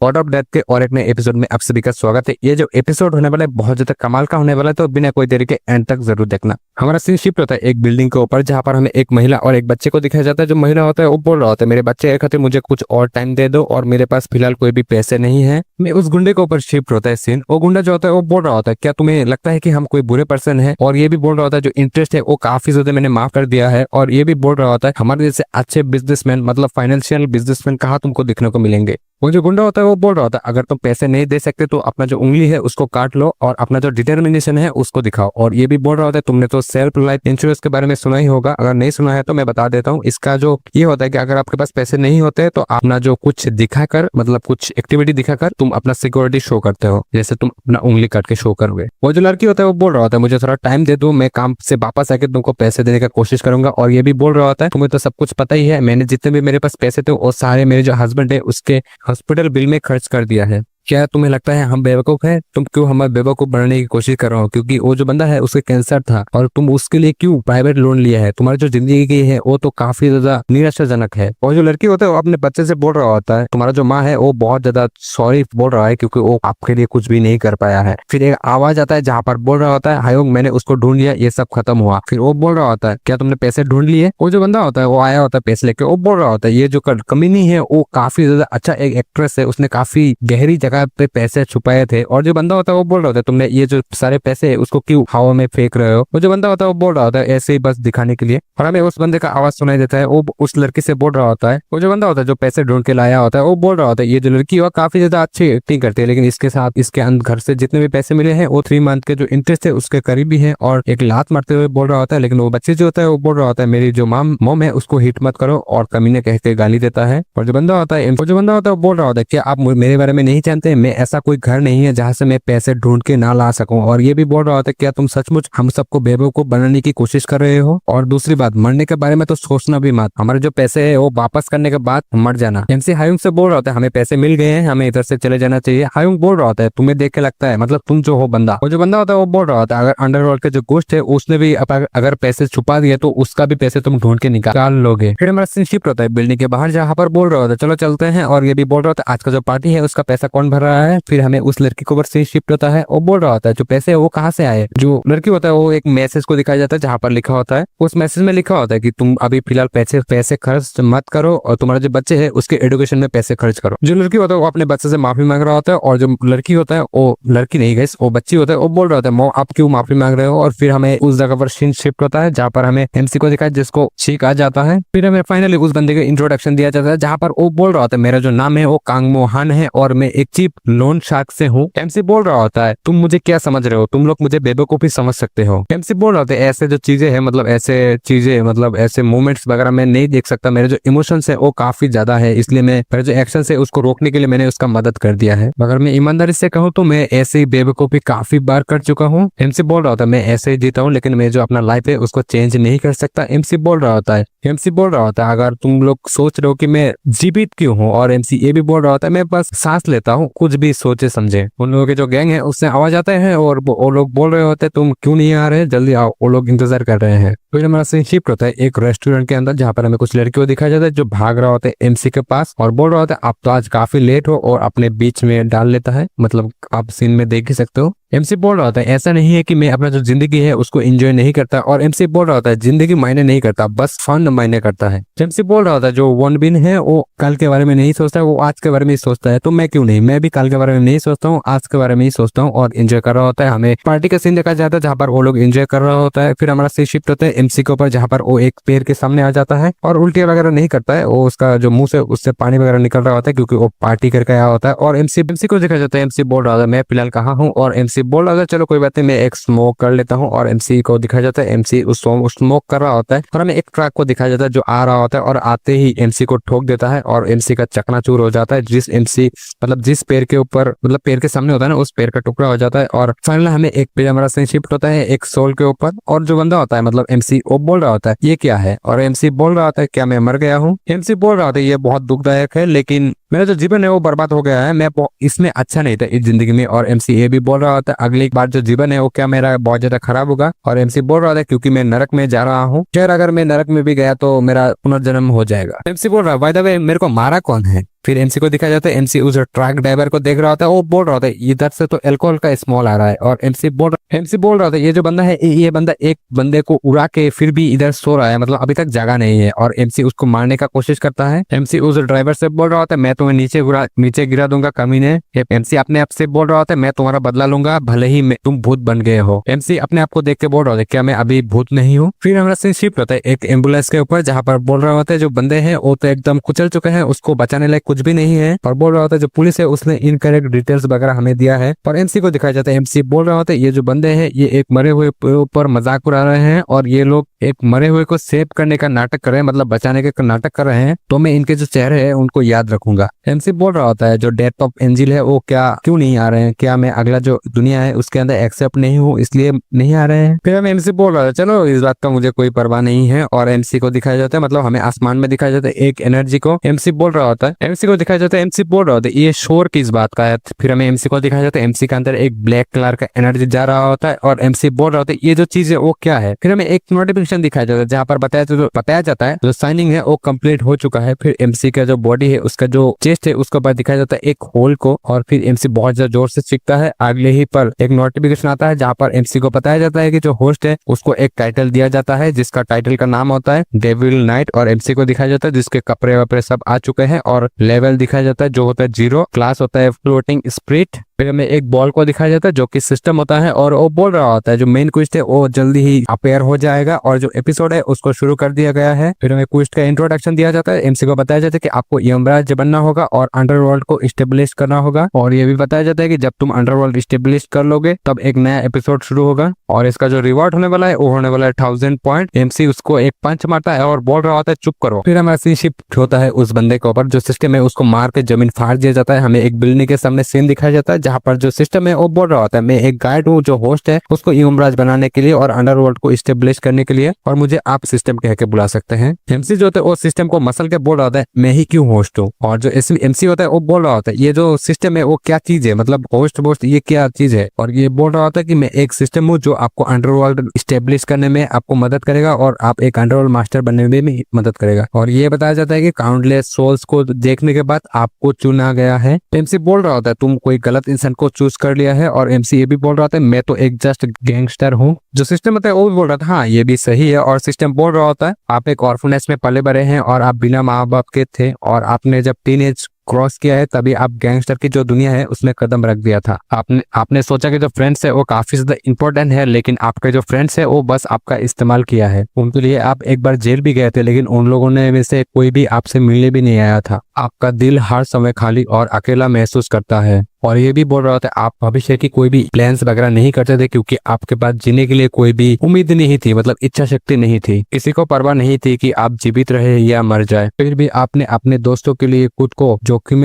Order of death के और एक नए एपिसोड में आप सभी का स्वागत है। ये जो एपिसोड होने वाला है बहुत ज्यादा कमाल का होने वाला है, तो बिना कोई देरी के एंड तक जरूर देखना। हमारा सीन शिफ्ट होता है एक बिल्डिंग के ऊपर, जहाँ पर हमें एक महिला और एक बच्चे को दिखाया जाता है। जो महिला होता है वो बोल रहा होता है मेरे बच्चे एक खातिर मुझे कुछ और टाइम दे दो और मेरे पास फिलहाल कोई भी पैसे नहीं है। मैं उस गुंडे के ऊपर शिफ्ट होता है सीन। वो गुंडा जो होता है वो बोल रहा होता है क्या तुम्हें लगता है कि हम कोई बुरे पर्सन है, और ये भी बोल रहा होता है जो इंटरेस्ट है वो काफी ज्यादा मैंने माफ कर दिया है। और ये भी बोल रहा होता है हमारे जैसे अच्छे बिजनेसमैन मतलब फाइनेंशियल बिजनेसमैन कहाँ तुमको दिखने को मिलेंगे। वो जो गुंडा होता है वो बोल रहा होता है अगर तुम पैसे नहीं दे सकते तो अपना जो उंगली है उसको काट लो और अपना जो डिटर्मिनेशन है उसको दिखाओ। और ये भी बोल रहा होता है तुमने तो सेल्फ लाइफ इंश्योरेंस के बारे में सुना ही होगा, अगर नहीं सुना है तो मैं बता देता हूँ। इसका जो ये होता है कि अगर आपके पास पैसे नहीं होते तो अपना जो कुछ दिखाकर मतलब कुछ एक्टिविटी दिखाकर तुम अपना सिक्योरिटी शो करते हो, जैसे तुम अपना उंगली काट के शो करोगे। वो जो लड़की होता है वो बोल रहा होता है मुझे थोड़ा टाइम दे दो, मैं काम से वापस आके तुमको पैसे देने का कोशिश करूंगा। और ये भी बोल रहा होता है तुम्हें तो सब कुछ पता ही है, मैंने जितने भी मेरे पास पैसे थे वो सारे मेरे जो हस्बैंड है उसके हॉस्पिटल बिल में खर्च कर दिया है। क्या तुम्हें लगता है हम बेवकूफ है? तुम क्यों हमें बेवकूफ बनाने की कोशिश कर रहे हो? क्योंकि वो जो बंदा है उसके कैंसर था और तुम उसके लिए क्यों प्राइवेट लोन लिया है? तुम्हारी जो जिंदगी की है वो तो काफी ज्यादा निराशाजनक है। और जो लड़की होता है वो अपने बच्चे से बोल रहा होता है तुम्हारा जो माँ है वो बहुत ज्यादा सॉरी बोल रहा है क्योंकि वो आपके लिए कुछ भी नहीं कर पाया है। फिर एक आवाज आता है जहाँ पर बोल रहा होता है हायोग मैंने उसको ढूंढ लिया, ये सब खत्म हुआ। फिर वो बोल रहा होता है क्या तुमने पैसे ढूंढ लिए? वो जो बंदा होता है वो आया होता है पैसे लेके। वो बोल रहा होता है ये जो कमीनी है वो काफी ज्यादा अच्छा एक एक्ट्रेस है, उसने काफी गहरी जगह पे पैसे छुपाए थे। और जो बंदा होता है वो बोल रहा होता है तुमने ये जो सारे पैसे है उसको क्यों हवा में फेंक रहे हो? वो जो बंदा होता है वो बोल रहा होता है ऐसे ही बस दिखाने के लिए। और हमें उस बंदे का आवाज सुनाई देता है, वो उस लड़की से बोल रहा होता है। वो जो बंदा होता है जो पैसे ढूंढ के लाया होता है वो बोल रहा होता है ये जो लड़की है काफी ज्यादा अच्छी एक्टिंग करती है, लेकिन इसके साथ इसके घर से जितने भी पैसे मिले हैं वो 3 मंथ के जो इंटरेस्ट है उसके करीब ही है। और एक लात मारते हुए बोल रहा होता है, लेकिन वो बच्चे जो होता है वो बोल रहा होता है मेरी जो मॉम है उसको हिट मत करो, और कमीने कह के गाली देता है। और जो बंदा होता है वो बोल रहा होता है क्या आप मेरे बारे में नहीं जानते, मैं ऐसा कोई घर नहीं है जहाँ से मैं पैसे ढूंढ के ना ला सकूं। और ये भी बोल रहा होता है क्या तुम सचमुच हम सबको बेवकूफ बनाने की कोशिश कर रहे हो? और दूसरी बात मरने के बारे में तो सोचना भी मत, हमारे जो पैसे है वो वापस करने के बाद मर जाना। एमसी हायुंग से बोल रहा होता है हमें पैसे मिल गए हैं, हमें इधर से चले जाना चाहिए। हायुंग बोल रहा होता है तुम्हें देख के लगता है मतलब तुम जो हो बंदा। वो जो बंदा होता है वो बोल रहा होता है अगर अंडरवर्ल्ड के जो गोश्त है उसने भी अगर पैसे छुपा दिए तो उसका भी पैसे तुम ढूंढ के निकाल लोगे। फिर हमारा सीन शिफ्ट होता है बिल्डिंग के बाहर जहाँ पर बोल रहा होता है चलो चलते हैं। और ये भी बोल रहा होता है आज का जो पार्टी है उसका पैसा कौन भर रहा है? फिर हमें उस लड़की को सीन शिफ्ट होता है, वो बोल रहा होता है जो पैसे है वो कहाँ से आए? जो लड़की होता है वो एक मैसेज को दिखाया जाता है जहाँ पर लिखा होता है, उस मैसेज में लिखा होता है कि तुम अभी फिलहाल पैसे खर्च मत करो और तुम्हारे जो बच्चे हैं उसके एजुकेशन में पैसे खर्च करो। जो लड़की होता है वो अपने बच्चे से माफी मांग रहा होता है, और जो लड़की होता है वो लड़की नहीं गई वो बच्ची होता है वो बोल रहा होता है मो आप क्यों माफी मांग रहे हो? और फिर हमें उस जगह पर सीन शिफ्ट होता है जहाँ पर हमें एमसी को दिखाया जिसको छींक आ जाता है। फिर हमें फाइनली उस बंदे का इंट्रोडक्शन दिया जाता है जहाँ पर वो बोल रहा होता है मेरा जो नाम है वो कांगमो हान है और मैं एक चीप लोन शार्क से हूँ। एमसी बोल रहा होता है तुम मुझे क्या समझ रहे हो, तुम लोग मुझे बेवकूफी समझ सकते हो। एमसी बोल रहे थे ऐसे जो चीजें हैं मतलब ऐसे मोमेंट्स वगैरह मैं नहीं देख सकता, मेरे जो इमोशंस है वो काफी ज्यादा है, इसलिए मैं मेरे जो एक्शन है उसको रोकने के लिए मैंने उसका मदद कर दिया है। मगर मैं ईमानदारी से कहूँ तो मैं ऐसे ही बेवकूफी काफी बार कर चुका हूँ। एमसी बोल रहा था मैं ऐसे ही जीता हूँ लेकिन मैं जो अपना लाइफ है उसको चेंज नहीं कर सकता। एमसी बोल रहा होता है अगर तुम लोग सोच रहे हो कि मैं जीवित क्यों हूँ, और एमसी ये भी बोल रहा होता है मैं बस सांस लेता हूँ कुछ भी सोचे समझे। उन लोगों के जो गैंग है उससे आवाज आता है और वो लोग बोल रहे होते हैं तुम क्यों नहीं आ रहे, जल्दी आओ, वो लोग इंतजार कर रहे हैं। फिर हमारा सीन शिफ्ट होता है एक रेस्टोरेंट के अंदर जहाँ पर हमें कुछ लड़कियों दिखाया जाता है जो भाग रहा होता है एमसी के पास और बोल रहा होता है आप तो आज काफी लेट हो, और अपने बीच में डाल लेता है, मतलब आप सीन में देख ही सकते हो। एमसी बोल रहा होता है ऐसा नहीं है कि मैं अपना जो जिंदगी है उसको एंजॉय नहीं करता, और एमसी बोल रहा होता है जिंदगी मायने नहीं करता बस फन मायने करता है। एमसी बोल रहा होता है जो वन बिन है वो कल के बारे में नहीं सोचता है, वो आज के बारे में ही सोचता है, तो मैं क्यों नहीं, मैं भी कल के बारे में नहीं सोचता हूँ, आज के बारे में ही सोचता हूँ और एंजॉय कर रहा होता है। हमें पार्टी का सीन देखा जाता है जहाँ पर वो लोग एंजॉय कर रहा होता है। फिर हमारा सीन शिफ्ट होता है एमसी के ऊपर जहाँ पर वो एक पेड़ के सामने आ जाता है और उल्टियां वगैरह नहीं करता है, वो उसका जो मुंह से उससे पानी वगैरह निकल रहा होता है क्योंकि वो पार्टी करके आया होता है। और एमसी को देखा जाता है एमसी बोल रहा था मैं फिलहाल कहाँ हूँ, और एमसी बोल रहा था चलो कोई बात नहीं मैं एक स्मोक कर लेता हूँ। और एमसी को दिखाया जाता है एमसी उस स्मोक कर रहा होता है, और हमें एक ट्रक को दिखाया जाता है जो आ रहा होता है और आते ही एमसी को ठोक देता है और एमसी का चकनाचूर हो जाता है। जिस पेड़ के ऊपर मतलब पेड़ के सामने होता है ना उस पेड़ का टुकड़ा हो जाता है। और फाइनली हमें एक पेड़ हमारा सीन शिफ्ट होता है एक सोल के ऊपर, और जो बंदा होता है मतलब एमसी वो बोल रहा होता है ये क्या है, और एमसी बोल रहा होता है क्या मैं मर गया हूँ? एमसी बोल रहा होता है ये बहुत दुखदायक है लेकिन मेरा जो जीवन है वो बर्बाद हो गया है, मैं इसमें अच्छा नहीं था इस जिंदगी में। और एमसी ये भी बोल रहा होता है अगली बार जो जीवन है वो क्या मेरा बहुत ज्यादा खराब होगा। और एमसी बोल रहा था क्योंकि मैं नरक में जा रहा हूँ, शायद अगर मैं नरक में भी गया तो मेरा पुनर्जन्म हो जाएगा। एमसी बोल रहा है बाय द वे मेरे को मारा कौन है? फिर एमसी को दिखाया जाता है, एमसी उस ट्रक ड्राइवर को देख रहा होता है, वो बोल रहा होता है इधर से तो अल्कोहल का स्मॉल आ रहा है, और एमसी बोल रहा होता है ये जो बंदा है ये बंदा एक बंदे को उड़ा के फिर भी इधर सो रहा है, मतलब अभी तक जगा नहीं है, और एमसी उसको मारने का कोशिश करता है। एमसी उस ड्राइवर से बोल रहा होता है मैं तुम्हें नीचे गिरा दूंगा कमीने। एमसी अपने आप से बोल रहा होता है मैं तुम्हारा बदला लूंगा भले ही तुम भूत बन गए हो। एमसी अपने आप को देख के बोल रहा होता है क्या मैं अभी भूत नहीं हूँ। फिर हमारा सीन शिफ्ट होता है एक एम्बुलेंस के ऊपर, जहाँ पर बोल रहा होता है जो बंदे हैं वो तो एकदम कुचल चुके हैं, उसको बचाने लायक कुछ भी नहीं है, और बोल रहा होता है जो पुलिस है उसने इनकरेक्ट डिटेल्स वगैरह हमें दिया है। और एमसी को दिखाया जाता है, एमसी बोल रहा होता है ये जो बंदे हैं ये एक मरे हुए ऊपर मजाक उड़ा रहे हैं, और ये लोग एक मरे हुए को सेव करने का नाटक कर रहे हैं, मतलब बचाने का नाटक कर रहे हैं, तो मैं इनके जो चेहरे हैं उनको याद रखूंगा। एमसी बोल रहा होता है जो डेथ ऑफ एंजिल है वो क्यों नहीं आ रहे हैं, क्या मैं अगला जो दुनिया है उसके अंदर एक्सेप्ट नहीं हूँ इसलिए नहीं आ रहे हैं। फिर हमें एमसी बोल रहा था चलो इस बात का मुझे कोई परवाह नहीं है, और एमसी को दिखाया जाता है, मतलब हमें आसमान में दिखाया जाता है एक एनर्जी को। एमसी बोल रहा होता है, एमसी को दिखाया जाता है, एमसी बोल रहा होता है ये शोर किस बात का है। फिर हमें एमसी को दिखाया जाता है एमसी के अंदर एक ब्लैक कलर का एनर्जी जा रहा होता है, और एमसी बोल रहा होता है ये जो चीज है वो क्या है। फिर हमें एक नोटिफिकेशन दिखाया जाता है जहाँ पर बताया जाता है जो साइनिंग है वो कंप्लीट हो चुका है। फिर एमसी का जो बॉडी है उसका जो चेस्ट है उसके ऊपर दिखाया जाता है एक होल को, और फिर एमसी बहुत ज्यादा जोर से चीखता है। अगले ही पर एक नोटिफिकेशन आता है जहाँ पर एमसी को बताया जाता है कि जो होस्ट है उसको एक टाइटल दिया जाता है जिसका टाइटल का नाम होता है डेविल नाइट, और एमसी को दिखाया जाता है जिसके कपड़े वपड़े सब आ चुके हैं, और लेवल दिखाया जाता है जो होता है 0, क्लास होता है फ्लोटिंग स्पिरिट। फिर हमें एक बॉल को दिखाया जाता है जो कि सिस्टम होता है, और वो बोल रहा होता है जो मेन क्विस्ट है वो जल्दी ही अपेयर हो जाएगा, और जो एपिसोड है उसको शुरू कर दिया गया है। फिर हमें क्विस्ट का इंट्रोडक्शन दिया जाता है, एमसी को बताया जाता है कि आपको यमराज बनना होगा और अंडरवर्ल्ड को स्टेब्लिश करना होगा, और ये भी बताया जाता है कि जब तुम अंडरवर्ल्ड स्टेब्लिश कर लोगे तब एक नया एपिसोड शुरू होगा, और इसका जो रिवॉर्ड होने वाला है वो होने वाला है 1000 पॉइंट। एमसी उसको एक पंच मारता है और बोल रहा होता है चुप करो। फिर हमारा सीन शिफ्ट होता है उस बंदे के ऊपर, जो सिस्टम है उसको मार के जमीन फाड़ दिया जाता है। हमें एक बिल्डिंग के सामने सीन दिखाया जाता है जहाँ पर जो सिस्टम है वो बोल रहा होता है मैं एक गाइड हूँ जो होस्ट है उसको यमराज बनाने के लिए और अंडरवर्ल्ड को स्टेब्लिश करने के लिए, और मुझे आप सिस्टम कह के बुला सकते हैं। एमसी जो होता है वो सिस्टम को मसल के बोल रहा होता है मैं ही क्यों होस्ट हूँ, और जो एमसी होता है वो बोल रहा होता है ये जो सिस्टम है वो क्या चीज है, मतलब होस्ट ये क्या चीज है, और ये बोल रहा होता है कि मैं एक सिस्टम हूँ जो आपको अंडरवर्ल्ड स्टेब्लिश करने में आपको मदद करेगा और आप एक अंडरवर्ल्ड मास्टर बनने में भी मदद करेगा। और ये बताया जाता है कि काउंटलेस सोल्स को देखने के बाद आपको चुना गया है। एमसी बोल रहा होता है तुम कोई गलत इंसान को चूज कर लिया है, और एमसी ये भी बोल रहा था मैं तो एक जस्ट गैंगस्टर हूँ। जो सिस्टम होता है वो भी बोल रहा था हाँ ये भी सही है, और सिस्टम बोल रहा होता है आप एक ऑर्फनेज में पले बड़े हैं और आप बिना माँ बाप के थे, और आपने जब टीनेज क्रॉस किया है तभी आप गैंगस्टर की जो दुनिया है उसमें कदम रख दिया था। आपने सोचा कि जो फ्रेंड्स है वो काफी ज्यादा इंपॉर्टेंट है, लेकिन आपके जो फ्रेंड्स है वो बस आपका इस्तेमाल किया है। उनके लिए आप एक बार जेल भी गए थे, लेकिन उन लोगों ने में से कोई भी आपसे मिलने भी नहीं आया था। आपका दिल हर समय खाली और अकेला महसूस करता है। और ये भी बोल रहा था आप भविष्य की कोई भी प्लान्स वगैरह नहीं करते थे क्योंकि आपके पास जीने के लिए कोई भी उम्मीद नहीं थी, मतलब इच्छा शक्ति नहीं थी। किसी को परवाह नहीं थी कि आप जीवित रहे या मर जाए, फिर भी आपने अपने दोस्तों के लिए खुद को जोखिम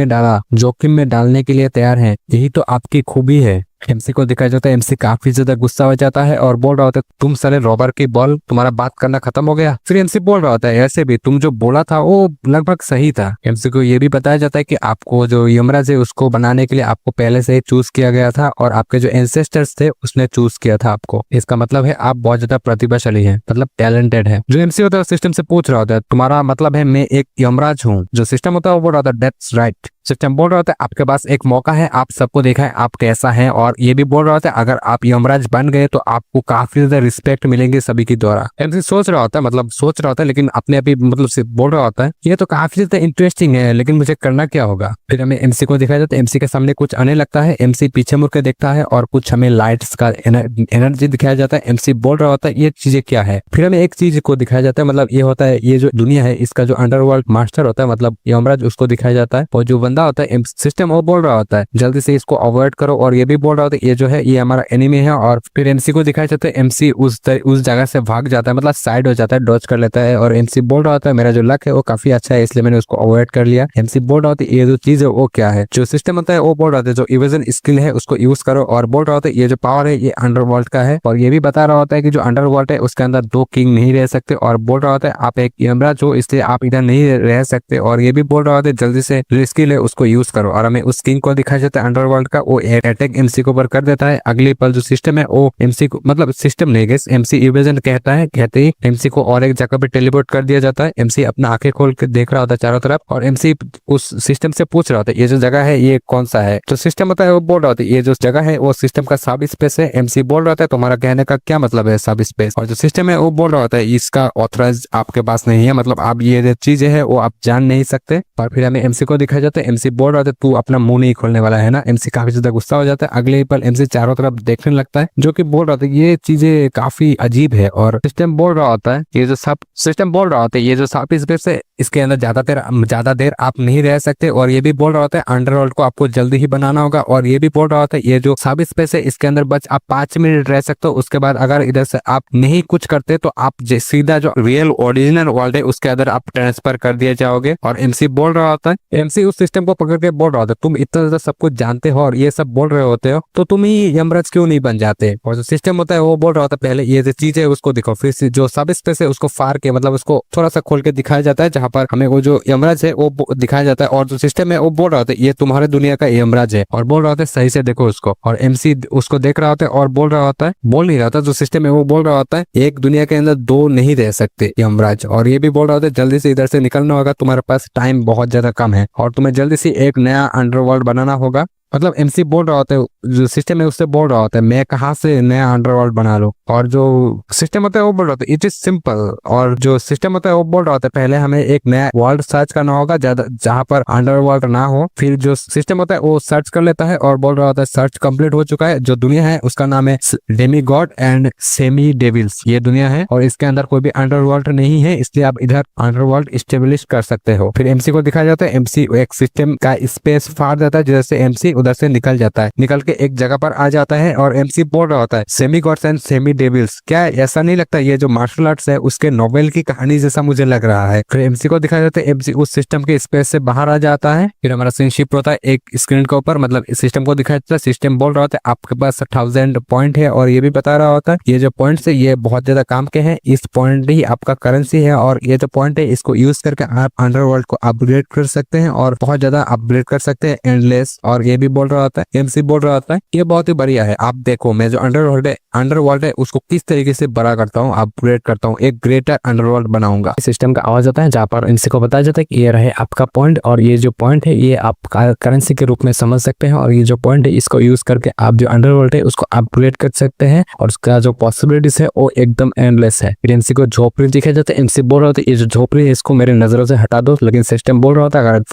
में डालने के लिए तैयार हैं। यही तो आपकी खूबी है। एमसी को दिखाया जाता है, एमसी काफी ज्यादा गुस्सा हो जाता है और बोल रहा होता है तुम साले रॉबर की बॉल, तुम्हारा बात करना खत्म हो गया। फिर एमसी बोल रहा होता है ऐसे भी तुम जो बोला था वो लगभग सही था। एमसी को ये भी बताया जाता है कि आपको जो यमराज है उसको बनाने के लिए आपको पहले से ही चूज किया गया था, और आपके जो एंसेस्टर्स थे उसने चूज किया था आपको। इसका मतलब है आप बहुत ज्यादा प्रतिभाशाली है, मतलब टैलेंटेड है। जो एमसी होता है सिस्टम से पूछ रहा होता है तुम्हारा मतलब है मैं एक यमराज हूँ। जो सिस्टम होता है वो बोल रहा था दैट्स राइट। सिस्टम बोल रहा होता है आपके पास एक मौका है, आप सबको देखा है आप कैसा है, और ये भी बोल रहा होता है अगर आप यमराज बन गए तो आपको काफी ज्यादा रिस्पेक्ट मिलेंगे सभी के द्वारा। एमसी सोच रहा होता है लेकिन अपने अभी मतलब से बोल रहा होता है ये तो काफी ज्यादा इंटरेस्टिंग है, लेकिन मुझे करना क्या होगा। फिर हमें एमसी को दिखाया जाता है, एमसी के सामने कुछ आने लगता है। एमसी पीछे मुड़ के देखता है और कुछ हमें लाइट्स का एनर्जी दिखाया जाता है। एमसी बोल रहा होता है ये चीजें क्या है। फिर हमें एक चीज को दिखाया जाता है, मतलब ये होता है ये जो दुनिया है इसका जो अंडरवर्ल्ड मास्टर होता है मतलब यमराज उसको दिखाया जाता है, और जो बंदा होता है सिस्टम वो बोल रहा होता है जल्दी से इसको अवॉइड करो, और ये भी बोल रहा होता है ये जो है ये हमारा एनिमी है। और फिर एमसी को दिखाया जाता है, एमसी उस जगह से भाग जाता है, मतलब साइड हो जाता है, डॉज कर लेता है, और एमसी बोल रहा होता है मेरा जो लक है वो काफी अच्छा है इसलिए मैंने उसको अवॉइड कर लिया। एमसी बोल रहा होता है ये जो चीज है वो क्या है। जो सिस्टम होता है वो बोल रहा था जो इवेजन स्किल है उसको यूज करो, और बोल रहा होता है ये जो पावर है ये अंडरवर्ल्ड का है, और ये भी बता रहा होता है कि जो अंडरवर्ल्ड है उसके अंदर 2 किंग नहीं रह सकते, और बोल रहा होता है आप एक यमराज हो इसलिए आप इधर नहीं रह सकते, और ये भी बोल रहा होता है जल्दी से जो स्किल है उसको यूज करो। और हमें उस किंग को दिखाया जाता है अंडरवर्ल्ड का, वो अटैक एमसी के ऊपर कर देता है। अगली पल जो सिस्टम है वो एमसी को, मतलब सिस्टम नहीं गैस, एमसी इवेजन कहता है, कहते ही एमसी को और एक जगह पे टेलीपोर्ट कर दिया जाता है। एमसी अपना आंखें खोल के देख रहा होता है चारों तरफ, और एमसी उस सिस्टम से पूछ रहा होता है ये जो जगह है ये कौन सा है। तो सिस्टम होता है वो बोल रहा होता है ये जो जगह है वो सिस्टम का सब स्पेस है। एमसी बोल रहा होता है तुम्हारा कहने का क्या मतलब है सब स्पेस। और जो सिस्टम है वो बोल रहा होता है इसका ऑथराइज आपके पास नहीं है, मतलब आप ये जो चीजें है वो आप जान नहीं सकते। और फिर हमें एमसी को दिखाया जाता है, एमसी बोल रहा होता है तू अपना मुंह नहीं खोलने वाला है ना। एमसी काफी ज्यादा गुस्सा हो जाता है। अगले पल एमसी चारों तरफ देखने लगता है, जो कि बोल रहा होता है ये चीजें काफी अजीब है। और सिस्टम बोल रहा होता है ये जो सब सिस्टम बोल रहा होता है ये जो सब स्पेस है इसके अंदर ज्यादा देर आप नहीं रह सकते। और ये भी बोल रहा होता है अंडरवर्ल्ड को आपको जल्दी ही बनाना होगा। और ये भी बोल रहा होता है ये जो सब स्पेस है इसके अंदर बस आप 5 मिनट रह सकते हो, उसके बाद अगर इधर से आप नहीं कुछ करते तो आप सीधा जो रियल ओरिजिनल वर्ल्ड है उसके अंदर आप ट्रांसफर कर दिए जाओगे। और एमसी बोल रहा होता है, एमसी उस सिस्टम को पकड़ के बोल रहा होता है तुम इतना ज्यादा सब कुछ जानते हो और ये सब बोल रहे होते हो तो तुम ही यमराज क्यों नहीं बन जाते। और जो सिस्टम होता है वो बोल रहा होता है पहले ये जो चीज है उसको दिखाओ, फिर जो सब स्पेस है उसको फाड़ के, मतलब उसको थोड़ा सा खोल के दिखाया जाता है जहां पर हमें वो जो यमराज है वो दिखाया जाता है। और जो सिस्टम है वो बोल रहा होता है ये तुम्हारे दुनिया का यमराज है, और बोल रहा होता है सही से देखो उसको। और एमसी उसको देख रहा होता है और बोल रहा होता है, बोल नहीं रहा था, जो सिस्टम है वो बोल रहा होता है एक दुनिया के अंदर 2 नहीं रह सकते यमराज। और ये भी बोल रहा होता है जल्दी से इधर से निकलना होगा, तुम्हारे पास टाइम बहुत ज्यादा कम है और तुम्हें जल्दी से एक नया अंडरवर्ल्ड बनाना होगा। मतलब एमसी बोल रहा होता है, जो सिस्टम है उससे बोल रहा होता है मैं कहाँ से नया अंडरवर्ल्ड बना लूं। और जो सिस्टम होता है वो बोल रहा होता है इट इज सिंपल। और जो सिस्टम होता है वो बोल रहा होता है पहले हमें एक नया वर्ल्ड सर्च करना होगा जहाँ पर अंडरवर्ल्ड ना हो। फिर जो सिस्टम होता है वो सर्च कर लेता है और बोल रहा होता है सर्च कंप्लीट हो चुका है। जो दुनिया है उसका नाम है demi god and semi devils, ये दुनिया है और इसके अंदर कोई भी अंडरवर्ल्ड नहीं है, इसलिए आप इधर अंडरवर्ल्ड स्टेब्लिश कर सकते हो। फिर एमसी को दिखाया जाता है, एमसी एक सिस्टम का स्पेस फाड़ देता है जैसे एमसी उधर से निकल जाता है, निकल के एक जगह पर आ जाता है। और एमसी बोल रहा होता है semi gods and semi devils, क्या ऐसा नहीं लगता ये जो मार्शल आर्ट्स है उसके नोवेल की कहानी जैसा मुझे लग रहा है। फिर एमसी को दिखाया जाता है, एमसी उस सिस्टम के स्पेस से बाहर आ जाता है। फिर हमारा सीन शिफ्ट होता है एक स्क्रीन के ऊपर, मतलब इस सिस्टम को दिखाया जाता है। सिस्टम बोल रहा होता है आपके पास 1000 पॉइंट है और ये भी बता रहा होता है ये जो पॉइंट्स है ये बहुत ज्यादा काम के हैं, इस पॉइंट ही आपका करेंसी है और ये जो पॉइंट है इसको यूज करके आप अंडरवर्ल्ड को अपग्रेड कर सकते हैं और बहुत ज्यादा अपग्रेड कर सकते हैं एंडलेस। और ये भी बोल रहा होता है, एमसी बोल रहा होता है ये बहुत ही बढ़िया है, आप देखो मैं जो अंडरवर्ल्ड है उसको किस तरीके से बड़ा करता हूँ, अपग्रेड करता हूँ, एक ग्रेटर अंडरवर्ल्ड बनाऊंगा। सिस्टम का आवाज आता है जहाँ पर इनसे को बताया जाता है कि ये रहे आपका पॉइंट और ये जो पॉइंट है ये आप करेंसी के रूप में समझ सकते हैं और ये जो पॉइंट है इसको यूज करके आप जो अंडरवर्ल्ड है उसको अपग्रेड कर सकते हैं और उसका जो पॉसिबिलिटीज है वो एकदम एंडलेस है। फिर एमसी को झोपड़ी दिखाया जाता है, एमसी बोल रहा होता है ये जो झोपड़ी है इसको मेरे नजरों से हटा दो, लेकिन सिस्टम बोल रहा होता है अगर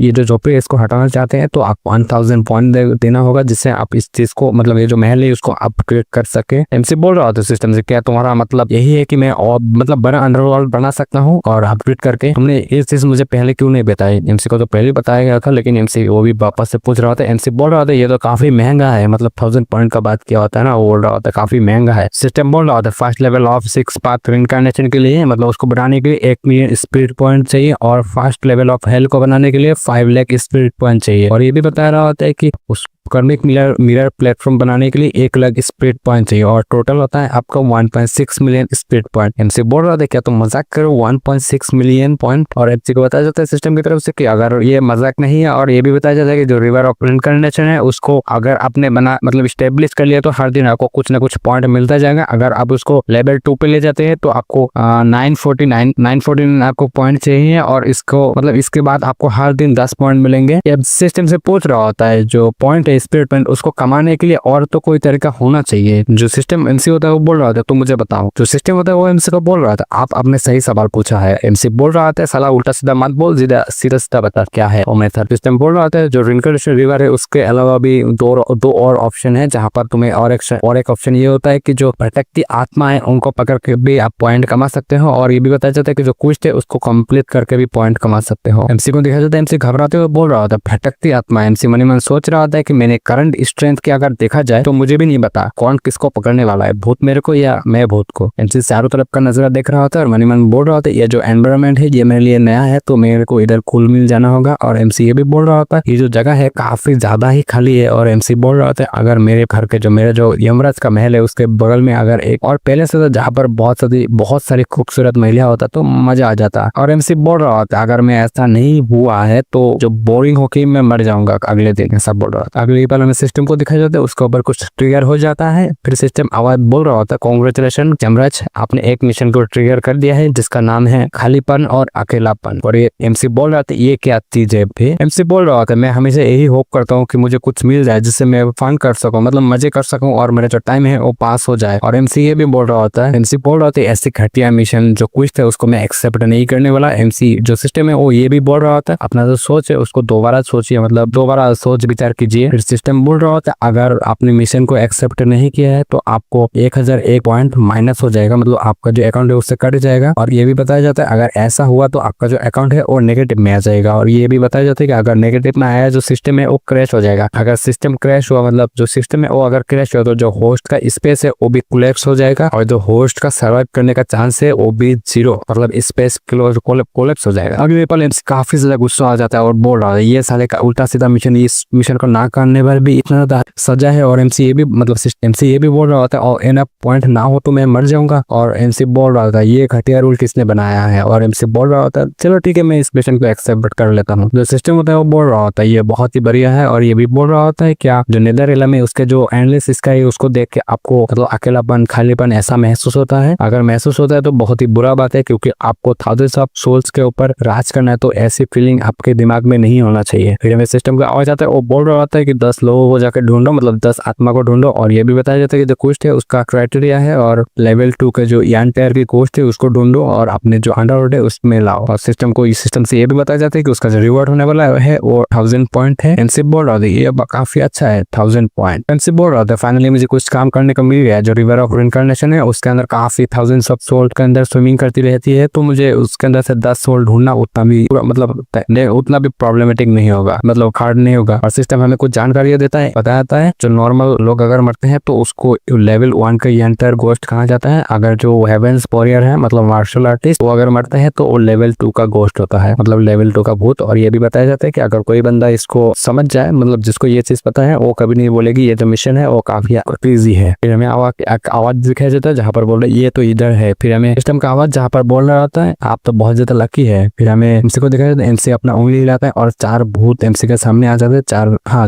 ये जो झोपड़ी है इसको हटाना चाहते हैं तो आप 1000 पॉइंट देना होगा जिससे आप इस चीज को, मतलब ये जो महल है उसको अपग्रेड कर सके। एमसी बोल रहा होता है सिस्टम से क्या तुम्हारा मतलब यही है कि मैं और मतलब बड़ा अंडरवर्ल्ड बना सकता हूँ और अपग्रेड करके, हमने ये चीज मुझे पहले क्यों नहीं बताई। एमसी को तो पहले बताया गया था लेकिन एमसी वो भी वापस से पूछ रहा होता है। एमसी बोल रहा होता है ये तो काफी महंगा है, मतलब 1000 पॉइंट का बात किया होता है ना, वो बोल रहा होता है काफी महंगा है। सिस्टम बोल रहा होता है फर्स्ट लेवल ऑफ 6 पाथ रिइंकार्नेशन के लिए, मतलब उसको बढ़ाने के लिए 1 मिलियन स्पिरिट पॉइंट चाहिए और फर्स्ट लेवल ऑफ हेल को बनाने के लिए 5 लाख स्पिरिट पॉइंट चाहिए। और ये भी बता रहा होता है कि उस कर्मिक मिरर प्लेटफॉर्म बनाने के लिए 1 लाख स्पिरिट पॉइंट चाहिए और टोटल होता है आपका 1.6 मिलियन स्पिरिट पॉइंट। एमसी बोल रहा था क्या तुम मजाक करो 1.6 मिलियन पॉइंट। और एमसी को बताया जाता है सिस्टम की तरफ से कि अगर ये मजाक नहीं है, और ये भी बताया जाता है कि जो रिवर ऑफ रिइंकार्नेशन है उसको अगर आपने बना मतलब स्टेब्लिश कर लिया तो हर दिन आपको कुछ ना कुछ पॉइंट मिलता जाएगा। अगर आप उसको लेवल 2 पे ले जाते हैं तो आपको 949 आपको पॉइंट चाहिए और इसको मतलब इसके बाद आपको हर दिन 10 पॉइंट मिलेंगे। सिस्टम से पूछ रहा होता है जो पॉइंट है स्पिरिट पॉइंट उसको कमाने के लिए और तो कोई तरीका होना चाहिए। जो सिस्टम एमसी होता है वो बोल रहा था तो मुझे बताओ। जो सिस्टम होता है वो एमसी को बोल रहा था आप आपने सही सवाल पूछा है। एमसी बोल रहा था साला उल्टा सीधा मत बोल, सीधा सीधा बता क्या है वो मेथड। सिस्टम बोल रहा था जो रिइंकार्नेशन रिवर है उसके अलावा भी दो और ऑप्शन है जहाँ पर तुम्हें और एक ऑप्शन ये होता है कि जो भटकती आत्मा है उनको पकड़ के भी आप पॉइंट कमा सकते हो। और ये भी बताया जाता है कि जो क्वेस्ट है उसको कंप्लीट करके भी पॉइंट कमा सकते हो। एमसी को देखा जाता है एमसी घबराते हुए बोल रहा था भटकती आत्मा। एमसी मनी मन सोच रहा था कि मैंने करंट स्ट्रेंथ की अगर देखा जाए तो मुझे भी नहीं पता कौन किसको पकड़ने वाला है, भूत मेरे को या मैं भूत को। एमसी चारों तरफ का नजर देख रहा होता है और मन ही मन बोल रहा होता है ये जो एनवायरमेंट है ये मेरे लिए नया है तो मेरे को इधर घुल मिल जाना होगा। और एमसी ये भी बोल रहा होता है ये जो जगह है काफी ज्यादा ही खाली है। और एमसी बोल रहा होता है अगर मेरे घर के जो मेरा जो यमराज का महल है उसके बगल में अगर एक और पहले से जहाँ पर बहुत सारी खूबसूरत महिला होता तो मजा आ जाता। और एमसी बोल रहा होता अगर मैं ऐसा नहीं हुआ है तो जो बोरिंग होके मैं मर जाऊंगा अगले दिन, ऐसा बोल रहा था। अगले पल हमें सिस्टम को दिखाई जाता है उसके ऊपर कुछ ट्रिगर हो जाता है। फिर सिस्टम आवाज बोल रहा होता है कांग्रेचुलेशन यमराज, आपने एक मिशन को ट्रिगर कर दिया है जिसका नाम है खालीपन और अकेलापन। और ये एमसी बोल रहा था ये क्या चीज है। फिर एमसी बोल रहा था मैं हमेशा यही होप करता हूँ कि मुझे कुछ मिल जाए जिससे मैं फन कर सकूं, मतलब मजे कर सकूं और मेरा जो टाइम है वो पास हो जाए। और एमसी ये भी बोल रहा होता है, एमसी बोल रहा था ऐसे घटिया मिशन जो कुछ थे उसको मैं एक्सेप्ट नहीं करने वाला। एमसी जो सिस्टम है वो ये भी बोल रहा होता है अपना जो सोच है उसको दोबारा सोचिए, मतलब दोबारा सोच विचार कीजिए। फिर सिस्टम बोल रहा होता है अगर आपने मिशन को एक्सेप्ट नहीं किया है तो आपको 1001 पॉइंट माइनस हो जाएगा, मतलब आपका जो अकाउंट है उससे कट जाएगा। और ये भी बताया जाता है अगर ऐसा हुआ तो आपका जो अकाउंट है वो नेगेटिव में आ जाएगा। और ये भी बताया जाता है कि अगर नेगेटिव में आया जो सिस्टम है वो क्रैश हो जाएगा। अगर सिस्टम क्रैश हुआ मतलब जो सिस्टम है वो अगर क्रैश हुआ तो जो होस्ट का स्पेस है वो भी कोलैप्स हो जाएगा और जो होस्ट का सर्वाइव करने का चांस है वो भी 0, मतलब स्पेस कोलैप्स हो जाएगा। अगले पल एमसी काफी ज्यादा गुस्सा आ जाता है और बोल रहा है ये साले का उल्टा सीधा मिशन, इस मिशन को ना करने पर भी इतना ज्यादा सजा है। और एमसी ये भी मतलब एमसी ये भी बोल रहा होता है और एनफ पॉइंट ना हो तो मैं मर जाऊंगा। और एमसी बोल रहा था ये घटिया रूल किसने बनाया है। और एमसी बोल रहा होता है चलो ठीक है मैं इस मिशन को एक्सेप्ट कर लेता हूँ। जो सिस्टम होता है वो बोल रहा होता है ये बहुत ही बढ़िया है। और ये भी बोल रहा होता है क्या जो नेदर एलम है उसके जो एंडलेस स्काई है उसको देख के आपको मतलब अकेलापन खालीपन ऐसा महसूस होता है। अगर महसूस होता है तो बहुत ही बुरा बात है क्योंकि आपको थाउजेंड्स ऑफ सोल्स के ऊपर राज करना है तो ऐसी फीलिंग आपके दिमाग में नहीं होना चाहिए। फिर हमें सिस्टम का आवाज आता है वो बोल रहा होता है कि 10 लोगों को जाकर ढूंढो, मतलब 10 आत्मा को ढूंढो। और ये भी बताया जाता है कि जो कोस्ट है उसका क्राइटेरिया है और लेवल 2 के जो यान टायर की कोस्ट है उसको ढूंढो और अपने जो अंडरवर्ल्ड है उसमें लाओ। और सिस्टम को इस सिस्टम से ये भी बताया जाता है कि उसका जो रिवॉर्ड होने वाला है वो 1000 पॉइंट है। एनसी बोल रहा था ये काफी अच्छा है 1000 पॉइंट। एनसी बोल रहा था फाइनली मुझे कुछ काम करने को मिल गया। जो रिवर ऑफ रिइंकार्नेशन है उसके अंदर काफी थाउजेंड्स ऑफ सोल के अंदर स्विमिंग करती रहती है तो मुझे उसके अंदर से 10 सोल ढूंढना उतना भी मतलब उतना भी प्रॉब्लमेटिक नहीं होगा, मतलब हार्ड नहीं होगा। और सिस्टम हमें कुछ जानकारी देता है, बताता है जो नॉर्मल लोग अगर मरते हैं तो उसको लेवल 1 का एंटर गोस्ट कहा जाता है। अगर जो हेवेंस वॉरियर है मतलब मार्शल आर्टिस्ट वो अगर मरते हैं तो वो लेवल 2 का गोस्ट होता है, मतलब लेवल 2 का भूत। और ये भी बताया जाता है कि अगर कोई बंदा इसको समझ जाए, मतलब जिसको ये चीज पता है वो कभी नहीं बोलेगी ये जो मिशन है वो काफी इजी है। फिर हमें आवाज दिखाया जाता है जहाँ पर बोल रहे ये तो इधर है। फिर हमें सिस्टम का आवाज जहाँ पर बोल रहा होता है आप तो बहुत ज्यादा लकी है। फिर हमें एमसी को दिखाया जाता है, एमसी अपना उंगली हिलाता है और 4 भूत एमसी के सामने आ जाते हैं।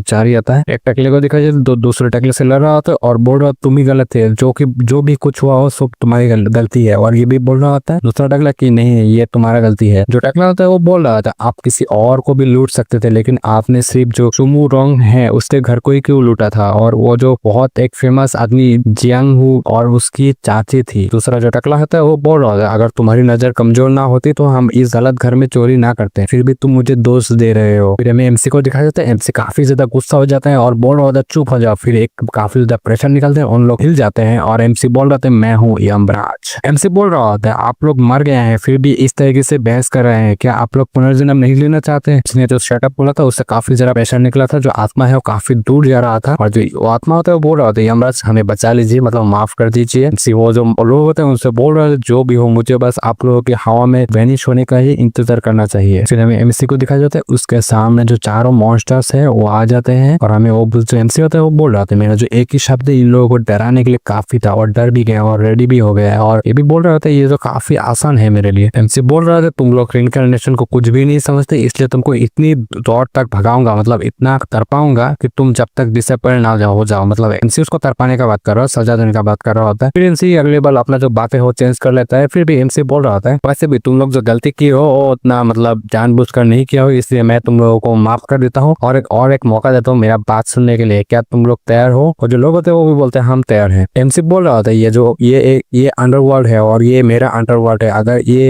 4 ही आता है। एक टकले को दिखाया जाता है, दूसरे टकले से लड़ रहा होता है और बोल रहा तुम ही गलत है, जो भी कुछ हुआ हो सब तुम्हारी गलती है। और ये भी बोल रहा होता है दूसरा टकला कि नहीं ये तुम्हारा गलती है। जो टकला होता है वो बोल रहा था आप किसी और को भी लूट सकते थे लेकिन आपने सिर्फ जो सुमू रोंग है उसके घर को ही क्यों लूटा था। और वो जो बहुत एक फेमस आदमी जियांग हु और उसकी चाची थी। दूसरा जो टकला होता है वो बोल रहा था अगर तुम्हारी नजर कमजोर ना होती तो हम इस गलत घर में चोरी ना करते, फिर भी तुम मुझे दोष दे रहे हो। फिर हमें एमसी को दिखाया जाता है, एमसी काफी ज्यादा गुस्सा हो जाता है और बोल रहा था चुप हो जाओ। फिर एक काफी ज्यादा प्रेशर निकलते हैं, उन लोग हिल जाते हैं और एमसी बोल रहा था मैं हूँ यमराज। एमसी बोल रहा होता है आप लोग मर गए हैं फिर भी इस तरीके से बहस कर रहे हैं, क्या आप लोग पुनर्जन्म नहीं लेना चाहते। इसने जो सेटअप बोला था उससे काफी ज्यादा प्रेशर निकला था। जो आत्मा है वो काफी दूर जा रहा था और जो आत्मा होता है वो बोल रहा होता है यमराज हमें बचा लीजिए, मतलब माफ कर दीजिए। वो जो लोग होते हैं उनसे बोल रहा है जो भी हो मुझे बस आप लोगों की हवा में वैनिश होने का ही इंतजार करना चाहिए। फिर हमें एमसी को दिखाया जाता है उसके सामने जो चारों मॉन्स्टर्स है वो आ जाते हैं और हमें वो जो एमसी होता है वो बोल रहा था मेरा जो एक ही शब्द इन लोगों को डराने के लिए काफी था और डर भी गया और रेडी भी हो गया। और ये भी बोल रहा था ये तो काफी आसान है मेरे लिए। एमसी बोल रहा था तुम लोग रिइंकार्नेशन को कुछ भी नहीं समझते इसलिए तुमको इतनी दौड़ तक भगाऊंगा, मतलब इतना तरपाऊंगा कि तुम जब तक डिसअपॉइंट ना हो जाओ। मतलब एमसी उसको तरपाने का बात कर रहा है, सजा देने का बात कर रहा होता है। फिर एमसी अगले बार अपना जो बातें हो चेंज कर लेता है। फिर भी एमसी बोल रहा होता है वैसे भी तुम लोग जो गलती की हो वो उतना मतलब जानबूझकर नहीं किया हो इसलिए मैं तुम लोगों को माफ कर देता हूँ और एक मौका देता हूँ मेरा बात सुनने के लिए, क्या तुम लोग तैयार हो। और जो लोग होते हैं वो भी बोलते हैं हम तैयार हैं। एमसी बोल रहा होता है ये अंडरवर्ल्ड है और ये मेरा अंडरवर्ल्ड है,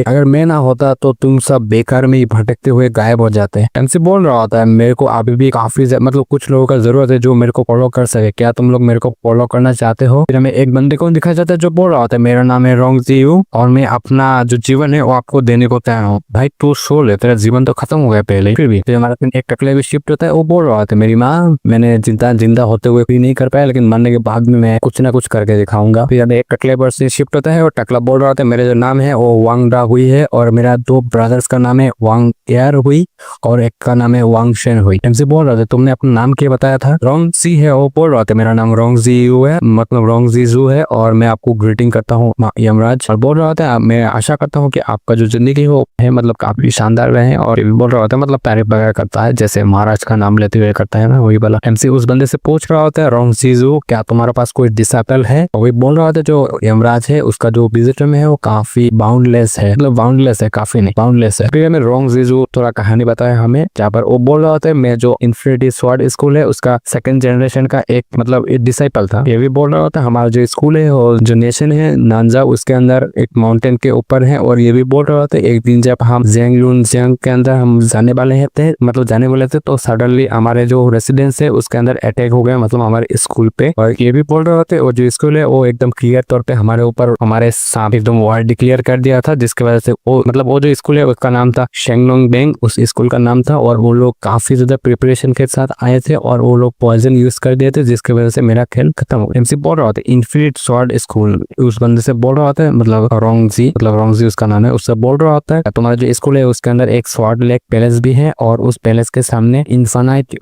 अगर मैं ना होता तो तुम सब बेकार में ही भटकते हुए गायब हो जाते हैं। एमसी बोल रहा होता है मेरे को अभी भी काफी मतलब कुछ लोगों का जरूरत है जो मेरे को फॉलो कर सके, क्या तुम लोग मेरे को फॉलो करना चाहते हो। फिर हमें एक बंदे को दिखाया जाता है जो बोल रहा होता है मेरा नाम है रोंग जीयू और मैं अपना जो जीवन है वो आपको देने को तैयार हूँ। भाई तू सो ले, तेरा जीवन तो खत्म हो गया पहले। फिर भी हमारा एक टकले भी शिफ्ट होता है वो बोल रहा होता है मेरी माँ मैंने जिंदा होते हुए भी नहीं कर पाया, लेकिन मरने के बाद में मैं कुछ ना कुछ करके दिखाऊंगा। फिर एक टकले पर से शिफ्ट होता है और टकला बोल रहा होता है मेरे जो नाम है वो वांग डा हुई है और मेरा 2 ब्रदर्स का नाम है वांग एयर हुई और एक का नाम है वांग शेन हुई। एमसी बोल रहा था तुमने अपना नाम क्या बताया था? रोंग सी है। वो बोल रहा था मेरा नाम रोंग जी यू है, मतलब रोंग जी जू है और मैं आपको ग्रीटिंग करता हूँ यमराज। और बोल रहा था मैं आशा करता हूँ कि आपका जो जिंदगी हो है मतलब काफी शानदार रहे। और बोल रहा होता है मतलब तारीफ वगैरह करता है जैसे महाराज का नाम लेते हुए करता है ना, वही वाला। एमसी उस बंदे से पूछ रहा होता है रोंग जीजू क्या तुम्हारे पास कोई डिसाइपल है? वही बोल रहा होता है जो यमराज है उसका जो विजिटर में है वो काफी बाउंडलेस है, मतलब बाउंडलेस है, काफी नहीं बाउंडलेस है। फिर हमें रोंग जीजू थोड़ा कहानी बताया हमें, जहाँ पर वो बोल रहा होता है मैं जो इन्फिनिटी स्वॉर्ड स्कूल है उसका 2nd जनरेशन का एक मतलब एक डिसाइपल था। ये भी बोल रहा होता है हमारा जो स्कूल है और जो नेशन है नानजा उसके अंदर एक माउंटेन के ऊपर है। और ये भी बोल रहा होता है एक दिन जब हम ज़ेंग के अंदर हम जाने वाले थे मतलब जाने वाले थे तो सडनली हमारे जो रेसिडेंस है उसके अंदर अटैक हो गया मतलब हमारे स्कूल पे। और ये भी बोल रहे होते वो जो स्कूल है वो एकदम क्लियर तौर पे हमारे ऊपर हमारे साथ एकदम वार डिक्लेयर कर दिया था, जिसकी वजह से वो मतलब वो जो स्कूल है उसका नाम था शेंगलोंग बेंग, उस स्कूल का नाम था। और वो लोग काफी ज्यादा प्रिपरेशन के साथ आए थे और वो लोग पॉइजन यूज कर दिए थे जिसकी वजह से मेरा खेल खत्म हो गया। एमसी बोल रहा होता है इन्फिनिट स्वॉर्ड स्कूल उस बंदे से बोल रहा होता है मतलब रोंगजी उसका नाम है, उससे बोल रहा होता है तुम्हारा जो स्कूल है उसके अंदर एक स्वॉर्ड लेक पैलेस भी है और उस पैलेस के सामने इन्फिनाइट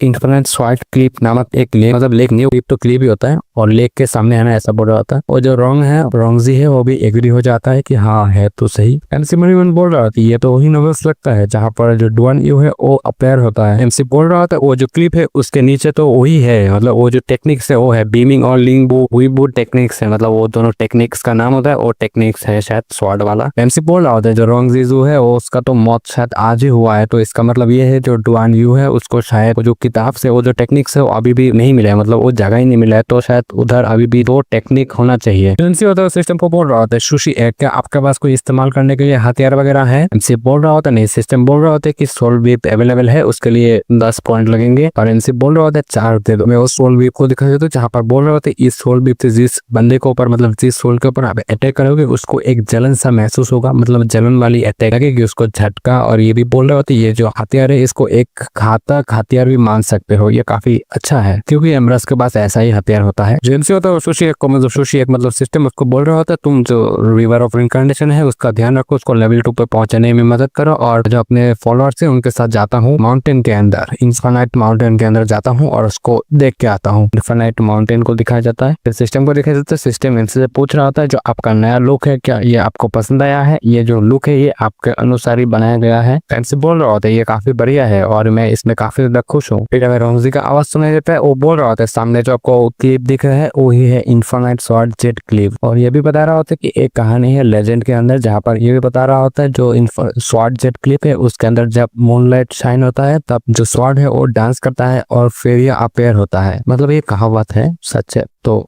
इन्फिनाइट स्वॉर्ड क्लिप नामक एक लेक मतलब लेक नहीं क्लिप तो क्लिप ही होता है और लेक के सामने है ना, ऐसा बोल रहा होता है। और जो रोंगजी है वो भी एग्री हो जाता है कि हाँ है तो सही। एमसी मणिवन बोल रहा था ये तो वही नोवेल्स लगता है जहाँ पर जो डुआन यू है वो अपेयर होता है। एमसी बोल रहा था वो जो क्लिप है उसके नीचे तो वही है मतलब वो जो टेक्निक्स है वो है बीमिंग और लिंगबू हुईबू टेक्निक्स है, मतलब वो दोनों टेक्निक्स का नाम होता है और टेक्निक्स है शायद स्वॉर्ड वाला। एमसी बोल रहा होता है जो रोंगजीजू है वो उसका तो मौत शायद आज ही हुआ है, तो इसका मतलब ये है जो डुआन यू है उसको शायद वो जो किताब से वो जो टेक्निक्स है वो अभी भी नहीं मिला है, मतलब वो जगह ही नहीं मिला है, तो शायद उधर अभी भी 2 टेक्निक होना चाहिए। एमसी होता है सिस्टम को बोल रहा होता है सुशी क्या आपके पास कोई इस्तेमाल करने के लिए हथियार वगैरह है? एमसी बोल रहा होता है नहीं, सिस्टम बोल रहा होता है कि सोल वीप अवेलेबल है उसके लिए 10 पॉइंट लगेंगे। और एमसी बोल रहा होता है 4 दे दो। मैं उस सोल वीप को दिखा देता हूँ जहाँ पर बोल रहा होता है इस सोल वीप से जिस बंदे के ऊपर मतलब जिस सोल के ऊपर आप अटैक करोगे उसको एक जलन सा महसूस होगा, मतलब जलन वाली अटैक लगेगी उसको झटका। और ये भी बोल रहे होते ये जो हथियार है इसको एक घातक हथियार भी मान सकते हो, ये काफी अच्छा है क्योंकि एमरस के पास ऐसा ही हथियार होता है। जो एमसी होता है सुशी एक को मतलब सुशी एक मतलब सिस्टम उसको बोल रहा होता है तुम जो रिवर ऑफ इनकार्नेशन है उसका ध्यान रखो, उसको लेवल 2 पे पहुंचने में मदद करो। और जो अपने फॉलोअर्स है उनके साथ जाता हूँ माउंटेन के अंदर, इन्फिनाइट माउंटेन के अंदर जाता हूँ और उसको देख के आता हूँ। इन्फिनाइट माउंटेन को दिखाया जाता है, फिर सिस्टम को दिखाया जाता है। सिस्टम इनसे पूछ रहा होता है जो आपका नया लुक है क्या ये आपको पसंद आया है? ये जो लुक है ये आपके अनुसार ही बनाया गया है। एमसी बोल रहा होता है ये काफी बढ़िया है और मैं इसमें काफी ज्यादा खुश हूँ। फिर हमें रोंगजी का आवाज सुनाई देता है, वो बोल रहा होता है सामने जो आपको क्लिप दिख रहा है वही है इन्फिनाइट स्वॉर्ड जेट क्लिप। और ये भी बता रहा होता है कि एक कहानी है लेजेंड के अंदर जहाँ पर ये भी बता रहा होता है जो स्वॉर्ड जेट क्लिप है उसके अंदर जब मूनलाइट शाइन होता है तब जो स्वॉर्ड है वो डांस करता है और फिर ये अपेयर होता है, मतलब ये कहावत है सच है तो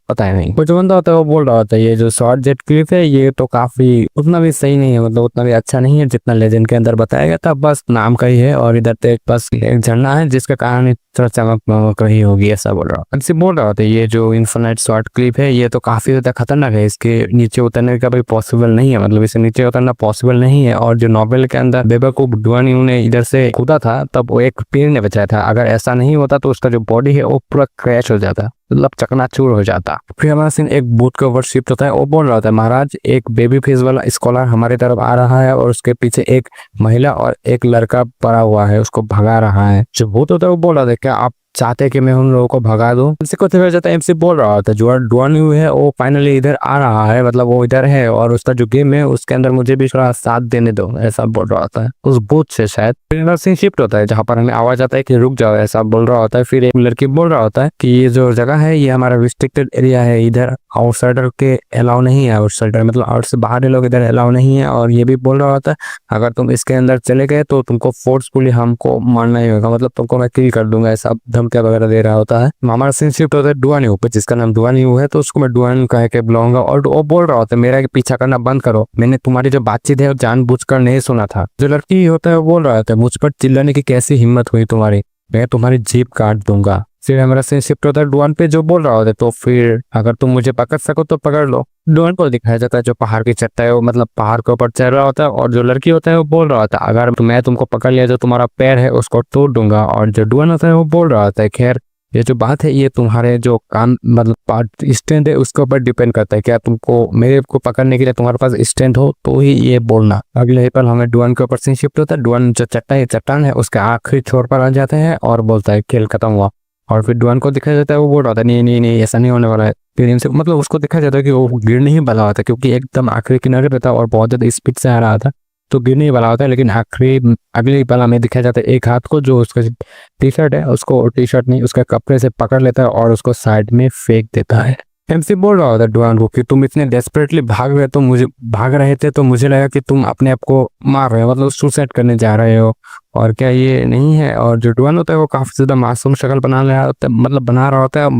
पता है नहीं। कुछ बंदा होता है वो बोल रहा होता है ये जो शॉर्ट जेट क्लिप है ये तो काफी उतना भी सही नहीं है, मतलब उतना भी अच्छा नहीं है जितना लेजेंड के अंदर बताया गया था, बस नाम का ही है। और इधर तो बस एक झरना है जिसका कारण थोड़ा चमक रही होगी ऐसा बोल रहा हूँ। बोल रहा होता है ये जो इन्फिनाइट शॉर्ट क्लिप है ये तो काफी ज्यादा खतरनाक है, इसके नीचे उतरने का भी पॉसिबल नहीं है, मतलब इसे नीचे उतरना पॉसिबल नहीं है। और जो नॉवेल के अंदर बेवकूफ डुआन यू ने इधर से कूदा था तब वो एक पेड़ ने बचाया था, अगर ऐसा नहीं होता तो उसका जो बॉडी है वो पूरा क्रैश हो जाता, मतलब चकनाचूर हो जाता। फिर हमारा सीन एक बूथ के ऊपर शिफ्ट होता है, वो बोल रहा था महाराज एक बेबी फेस वाला स्कॉलर हमारी तरफ आ रहा है और उसके पीछे एक महिला और एक लड़का पड़ा हुआ है उसको भगा रहा है। जो भूत होता है वो बोल रहा था क्या आप चाहते कि मैं उन लोगों को भगा दूं? इसी को जाता है एमसी बोल रहा था जो डुआन यू है वो फाइनली इधर आ रहा है, मतलब वो इधर है और उसका जो गेम है उसके अंदर मुझे भी थोड़ा साथ देने दो ऐसा बोल रहा होता है उस बूथ से। शायद फिर सीन शिफ्ट होता है जहाँ पर हमें आवाज आता है कि रुक जाओ ऐसा बोल रहा होता है। फिर एक लड़की बोल रहा होता है कि ये जो जगह है ये हमारा रिस्ट्रिक्टेड एरिया है, इधर आउटसाइडर के अलाउ नहीं है, आउटसाइडर मतलब आउट से बाहर लोग इधर अलाउ नहीं है। और ये भी बोल रहा होता है अगर तुम इसके अंदर चले गए तो तुमको फोर्सफुली हमको मारना ही होगा, मतलब तुमको मैं किल कर दूंगा ऐसा धमकियां वगैरह दे रहा होता है। हमारा सीन शिफ्ट होता है डुआन यू पे जिसका नाम डुआन यू है, तो उसको मैं डुआन कह के बुलाऊंगा। और वो बोल रहा होता है मेरा पीछा करना बंद करो, मैंने तुम्हारी जो बातचीत है जानबूझकर नहीं सुना था। जो लड़की होता है वो बोल रहा होता है मुझ पर चिल्लाने की कैसी हिम्मत हुई तुम्हारी, मैं तुम्हारी जीभ काट दूंगा। फिर हमारा सीन शिफ्ट होता है डुआन पे, जो बोल रहा होता है तो फिर अगर तुम मुझे पकड़ सको तो पकड़ लो। डुआन को दिखाया जाता है जो पहाड़ की चट्टाई है, वो मतलब पहाड़ के ऊपर चढ़ रहा होता है, और जो लड़की होता है वो बोल रहा होता है अगर मैं तुमको पकड़ लिया जो तुम्हारा पैर है उसको तोड़ दूंगा। और जो डुआन होता है वो बोल रहा होता है खैर ये जो बात है ये तुम्हारे जो कान मतलब स्ट्रेंथ है उसके ऊपर डिपेंड करता है, क्या तुमको मेरे को पकड़ने के लिए तुम्हारे पास स्ट्रेंथ हो तो ही ये बोलना। अगले ही पल हमें डुआन के ऊपर से शिफ्ट होता है। डुआन जो चट्टान है उसके आखिरी छोर पर आ जाते हैं और बोलता है खेल खत्म हुआ। और फिर डुआन को दिखाया जाता है वो बोल रहा था नहीं नहीं नहीं ऐसा नहीं होने वाला है। फिर इनसे मतलब उसको दिखाया जाता है कि वो गिरने ही वाला होता है, क्योंकि एकदम आखिरी किनारे पे था और बहुत ज्यादा स्पीड से आ रहा था तो गिरने ही वाला होता है। लेकिन अगले पल हमें दिखाया जाता है एक हाथ को जो उसका टी शर्ट है उसको, टी शर्ट नहीं उसके कपड़े से पकड़ लेता है और उसको साइड में फेंक देता है। एमसी बोल रहा होता है डुआन को कि तुम इतने डेस्परेटली भाग रहे थे तो मुझे लगा कि तुम अपने आप को मार रहे हो, मतलब सुसाइड करने जा रहे हो, और क्या ये नहीं है। और जो डुआन होता है वो काफी ज्यादा मासूम शक्ल बना लिया होता है, मतलब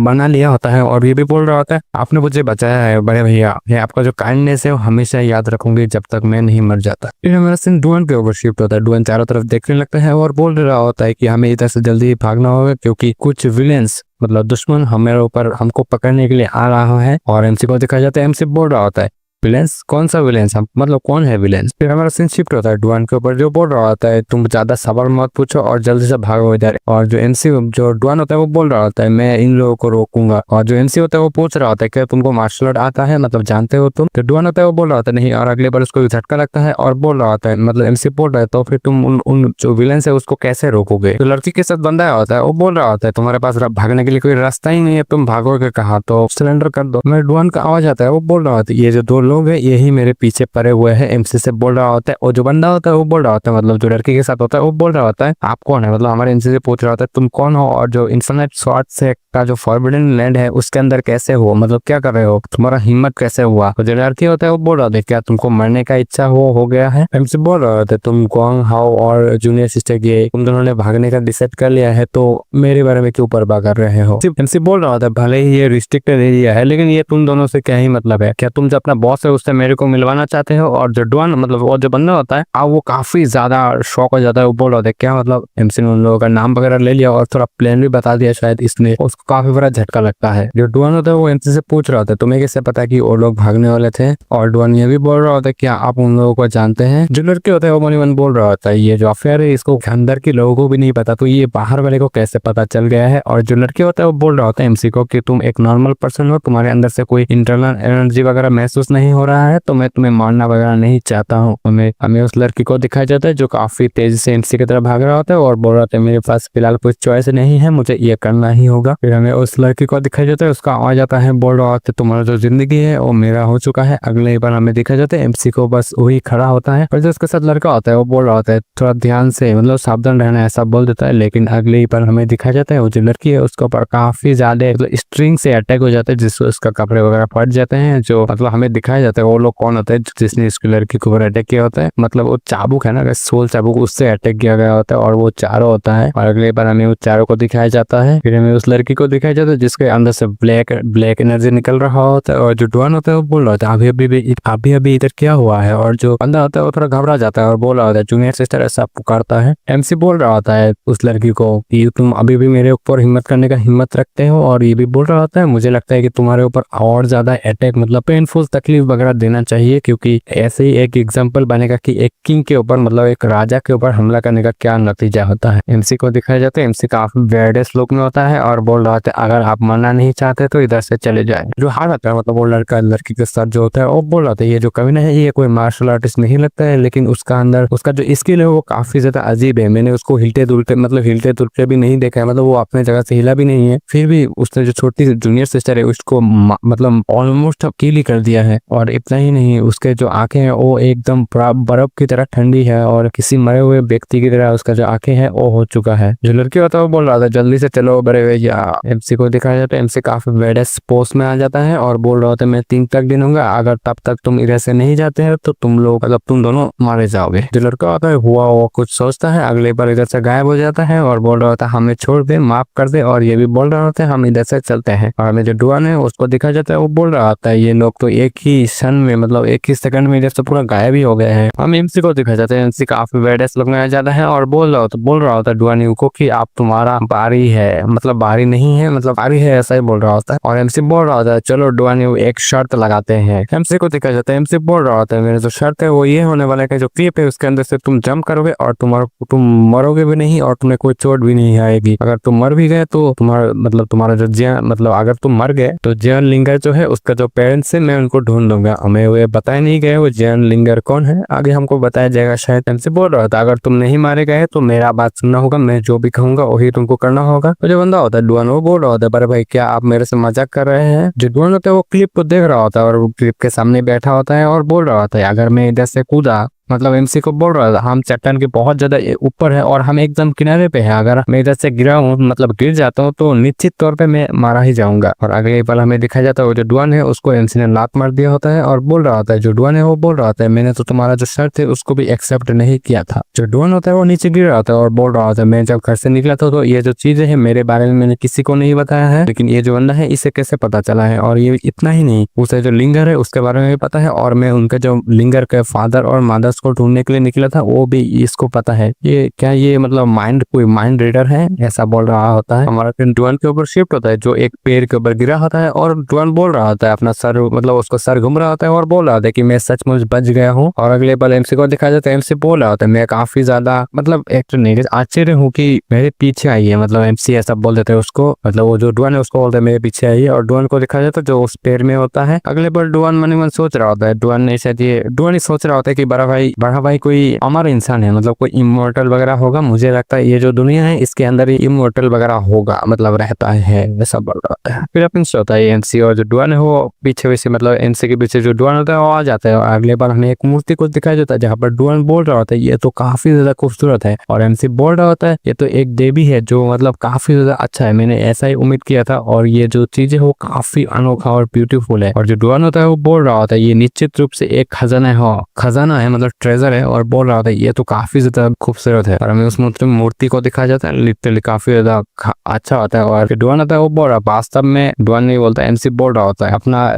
बना लिया होता है, और ये भी बोल रहा होता है आपने मुझे बचाया है बड़े भैया, ये आपका जो काइंडनेस है वो हमेशा याद रखूंगी जब तक मैं नहीं मर जाता। फिर हमारा सीन डुआन के ऊपर शिफ्ट होता है। डुआन चारों तरफ देखने लगता है और बोल रहा होता है कि हमें इधर से जल्दी भागना होगा क्योंकि कुछ विलेंस मतलब दुश्मन हमारे ऊपर हमको पकड़ने के लिए आ रहा है। और एमसी को दिखाया जाता है, एमसी बोल रहा होता है विलेंस कौन सा विलेंस, हम मतलब कौन है विलेंस। फिर हमारा सीन शिफ्ट होता है डुआन के ऊपर जो बोल रहा होता है तुम ज्यादा सवाल मत पूछो और जल्दी से भागो इधर। और जो एमसी जो डुआन होता है वो बोल रहा होता है मैं इन लोगों को रोकूंगा। और जो एमसी होता है वो पूछ रहा होता है क्या तुमको मार्शल आर्ट आता है, मतलब जानते हो तुम। तो डुआन होता है वो बोल रहा होता है नहीं, और अगले बार उसको झटका लगता है और बोल रहा होता है मतलब एमसी बोल रहा है तो फिर तुम उन जो विलेंस है उसको कैसे रोकोगे। तो लड़की के साथ बंदा होता है वो बोल रहा होता है तुम्हारे पास भागने के लिए कोई रास्ता ही नहीं है, तुम भागोगे कहाँ, तो सिलेंडर कर दो। मेरे डुआन का आवाज आता है वो बोल रहा होता है ये जो दो लोग है यही मेरे पीछे पड़े हुए हैं, एमसी से बोल रहा होता है। और जो बंदा होता है वो बोल रहा होता है मतलब जो लड़की के साथ होता है वो बोल रहा होता है आप कौन है, मतलब हमारे एमसी से पूछ रहा होता है तुम कौन हो, और जो इन्फिनिट स्वॉर्ड से का जो फॉरबिडन लैंड है उसके अंदर कैसे हो, मतलब क्या कर रहे हो, तुम्हारा हिम्मत कैसे हुआ। तो जो लड़की होता है वो बोल रहा होता है क्या तुमको मरने का इच्छा हो गया है। एमसी बोल रहा होता है तुम कौन हाउ और जूनियर सिस्टर की तुम दोनों ने भागने का डिसाइड कर लिया है तो मेरे बारे में क्यों परवाह कर रहे हो। एमसी बोल रहा होता है भले ही ये रिस्ट्रिक्टेड एरिया है लेकिन ये तुम दोनों से क्या ही मतलब है, क्या तुम जो अपना बॉस है उससे मेरे को मिलवाना चाहते हो। और जो डुआन मतलब वो जो बंदा होता है अब वो काफी ज्यादा शॉक हो जाता है, वो बोल रहा होता है क्या मतलब। एमसी ने उन लोगों का नाम वगैरह ले लिया और थोड़ा प्लान भी बता दिया शायद, इसने उसको काफी बड़ा झटका लगता है। जो डुआन होता है वो एमसी से पूछ रहा होता है तुम्हें कैसे पता कि वो लोग भागने वाले थे। और डुआन ये भी बोल रहा होता है क्या आप उन लोगों को जानते हैं। जो लड़के होता है वो मनी मन बोल रहा होता है ये जो अफेयर है इसको अंदर के लोगों को भी नहीं पता तो ये बाहर वाले को कैसे पता चल गया है। और जो लड़के होता है वो बोल रहा होता है एमसी को कि तुम एक नॉर्मल पर्सन हो, तुम्हारे अंदर से कोई इंटरनल एनर्जी वगैरह महसूस नहीं हो रहा है तो मैं तुम्हें मारना वगैरह नहीं चाहता हूँ। हमें उस लड़की को दिखाया जाता है जो काफी तेजी से एमसी की तरफ भाग रहा होता है और बोल रहा होता है मेरे पास फिलहाल कुछ चॉइस नहीं है, मुझे ये करना ही होगा। फिर हमें उस लड़की को दिखाया जाता है उसका आवाज आता है बोल रहा होता है तुम्हारा जो जिंदगी है वो मेरा हो चुका है। अगले बार हमें दिखाया जाता है एमसी को बस वही खड़ा होता है और जो उसके साथ लड़का होता है वो बोल रहा होता है थोड़ा ध्यान से मतलब सावधान रहना ऐसा बोल देता है। लेकिन अगले ही बार हमें दिखाया जाता है वो जो लड़की है उसके ऊपर काफी ज्यादा मतलब स्ट्रिंग से अटैक हो जाता है जिससे उसका कपड़े वगैरह फट जाते हैं। जो मतलब हमें दिखाया जाता है वो लोग कौन होता है जिसने इसकी लड़की के ऊपर अटैक किया होता है, मतलब वो चाबुक है ना सोल चाबुक उससे अटैक किया गया होता है और वो चारों होता है। और अगले बार हमें उस चारों को दिखाया जाता है। फिर हमें उस लड़की को दिखाया जाता है जिसके अंदर से ब्लैक एनर्जी निकल रहा होता है। और जो डुआन होता है वो बोल रहा होता है अभी इधर क्या हुआ है। और जो बंदा होता है वो थोड़ा घबरा जाता है और बोल रहा होता है जूनियर सिस्टर ऐसा पुकारता है। एमसी बोल रहा होता है उस लड़की को कि तुम अभी भी मेरे ऊपर हिम्मत करने का हिम्मत रखते हो, और ये भी बोल रहा होता है मुझे लगता है कि तुम्हारे ऊपर और ज्यादा अटैक मतलब पेनफुल तकलीफ वगैरह देना चाहिए, क्योंकि ऐसे ही एक एग्जांपल बनेगा कि एक किंग के ऊपर मतलब एक राजा के ऊपर हमला करने का क्या नतीजा होता है। एमसी को दिखाया जाता है एमसी काफी बैडेस्ट लुक में होता है और बोल रहा होता है अगर आप मरना नहीं चाहते तो इधर से चले जाए। जो हार होता है मतलब वो लड़का लड़की के साथ जो होता है वो बोल रहा था ये जो कविना है ये कोई मार्शल आर्टिस्ट नहीं लगता है, लेकिन उसका अंदर उसका जो स्किल है वो काफी ज्यादा अजीब है। मैंने उसको हिलते दुलते भी नहीं देखा है, मतलब वो अपने जगह से हिला भी नहीं है, फिर भी उसने जो छोटी जूनियर सिस्टर है उसको मतलब ऑलमोस्ट किल ही कर दिया है। और इतना ही नहीं उसके जो आंखें हैं वो एकदम बर्फ की तरह ठंडी है और किसी मरे हुए व्यक्ति की तरह उसका जो आंखें हैं वो हो चुका है। जो लड़की होता है वो बोल रहा था जल्दी से चलो बड़े भैया। एमसी को दिखाया जाता है एमसी काफी बेडेस्ट पोस्ट में आ जाता है और बोल रहा होता है मैं 3 तक गिनूंगा, अगर तब तक तुम इधर से नहीं जाते हैं तो तुम लोग मतलब तुम दोनों मारे जाओगे। जो लड़का होता है हुआ वो कुछ सोचता है, अगले बार इधर से गायब हो जाता है और बोल रहा होता है हमें छोड़ दे माफ कर दे। और ये भी बोल रहा होता है हम इधर से चलते हैं। और हमें जो डुआन है उसको दिखाया जाता है वो बोल रहा होता है ये लोग तो एक ही क्षण में मतलब एक ही सेकंड में जैसे पूरा गायब ही हो गए हैं। हम एमसी को दिखा जाते हैं, एमसी काफी बेडेस लगाया जाता है और बोल रहा होता है डुआनियो को कि आप तुम्हारा बारी है, मतलब बारी नहीं है, मतलब बारी है, ऐसा ही बोल रहा होता है। और एमसी बोल रहा होता है चलो डुआनियो एक शर्त लगाते हैं। एमसी को दिखा जाता है, एमसी बोल रहा होता है मेरे जो शर्त है वो ये होने वाला है कि जो क्लिप है उसके अंदर से तुम जंप करोगे और तुम मरोगे भी नहीं और तुम्हें कोई चोट भी नहीं आएगी। अगर तुम मर भी गए तो तुम्हारा जो मतलब अगर तुम मर गए तो जियान लिंगर जो है उसका जो पेरेंट्स है मैं उनको ढूंढ लूंगा। हमें वो बताया नहीं गया वो जियान लिंगर कौन है, आगे हमको बताया जाएगा शायद। एमसी बोल रहा था अगर तुम नहीं मारे गए तो मेरा बात सुनना होगा, मैं जो भी कहूंगा वही तुमको करना होगा। तो जो बंदा होता है डुआन वो बोल रहा होता है पर भाई क्या आप मेरे से मजाक कर रहे हैं। जो डुआन होता है वो क्लिप को देख रहा होता है और वो क्लिप के सामने बैठा होता है और बोल रहा होता है अगर मैं इधर से कूदा, मतलब एमसी को बोल रहा था हम चट्टान के बहुत ज्यादा ऊपर है और हम एकदम किनारे पे है, अगर मैं इधर से गिरा हूँ मतलब गिर जाता हूँ तो निश्चित तौर पे मैं मारा ही जाऊंगा। और अगले पल हमें दिखाया जाता है वो जो डुआन है उसको एमसी ने लात मार दिया होता है और बोल रहा होता है जो डुआन है वो बोल रहा होता है मैंने तो तुम्हारा जो शर्त है उसको भी एक्सेप्ट नहीं किया था। जो डुआन होता है वो नीचे गिर रहा होता है और बोल रहा होता है मैं जब घर से निकला था तो ये जो चीजें है मेरे बारे में मैंने किसी को नहीं बताया है, लेकिन ये जो बंदा है इसे कैसे पता चला है। और ये इतना ही नहीं, उसे जो लिंगर है उसके बारे में भी पता है और मैं उनके जो लिंगर के फादर और मदर्स को ढूंढने के लिए निकला था वो भी इसको पता है। ये क्या ये मतलब कोई माइंड रीडर है, ऐसा बोल रहा होता है। हमारा फिर डुआन के ऊपर शिफ्ट होता है जो एक पेड़ के ऊपर गिरा होता है और डुआन बोल रहा होता है अपना सर मतलब उसको सर घूम रहा होता है और बोल रहा होता है कि मैं सचमुच बच गया हूँ। और अगले पल एमसी को दिखाया जाता है, एमसी बोल रहा होता है मैं काफी ज्यादा मतलब एक तो नहीं आश्चर्य हूँ कि मेरे पीछे आई है, मतलब एमसी ऐसा बोल देते हैं उसको, मतलब वो जो डुआन है उसको बोलते हैं मेरे पीछे आई है। और डुआन को दिखाया जाता है जो उस पेड़ में होता है। अगले पल डुआन मन ही मन सोच रहा होता है, डुआन ने शायद ये डुआन ही सोच रहा होता है कि बड़ा भाई कोई अमर इंसान है, मतलब कोई इमोर्टल वगैरह होगा, मुझे लगता है ये जो दुनिया है इसके अंदर ही इमोर्टल वगैरह होगा, मतलब रहता है वैसा बोल रहा होता है। फिर अपन से होता है एमसी और जो डुआन है वो पीछे वैसे मतलब एमसी के पीछे जो डुआन होता है वो आ जाता है। और अगले बार हमें एक मूर्ति को दिखाया जाता है जहाँ पर डुआन बोल रहा होता है ये तो काफी ज्यादा खूबसूरत है और एमसी बोल रहा होता है ये तो एक देवी है जो मतलब काफी ज्यादा अच्छा है, मैंने ऐसा ही उम्मीद किया था और ये जो चीजें वो काफी अनोखा और ब्यूटीफुल है। और जो डुआन होता है वो बोल रहा होता है ये निश्चित रूप से एक खजाना है मतलब ट्रेजर है और बोल रहा होता है ये तो काफी ज्यादा खूबसूरत है। और हमें उस मूर्ति को दिखाया जाता है लिटरली काफी ज्यादा अच्छा होता है। और डुआन होता है वो बोल रहा है वास्तव में डुआन नहीं बोलता एमसी बोल रहा होता है अपना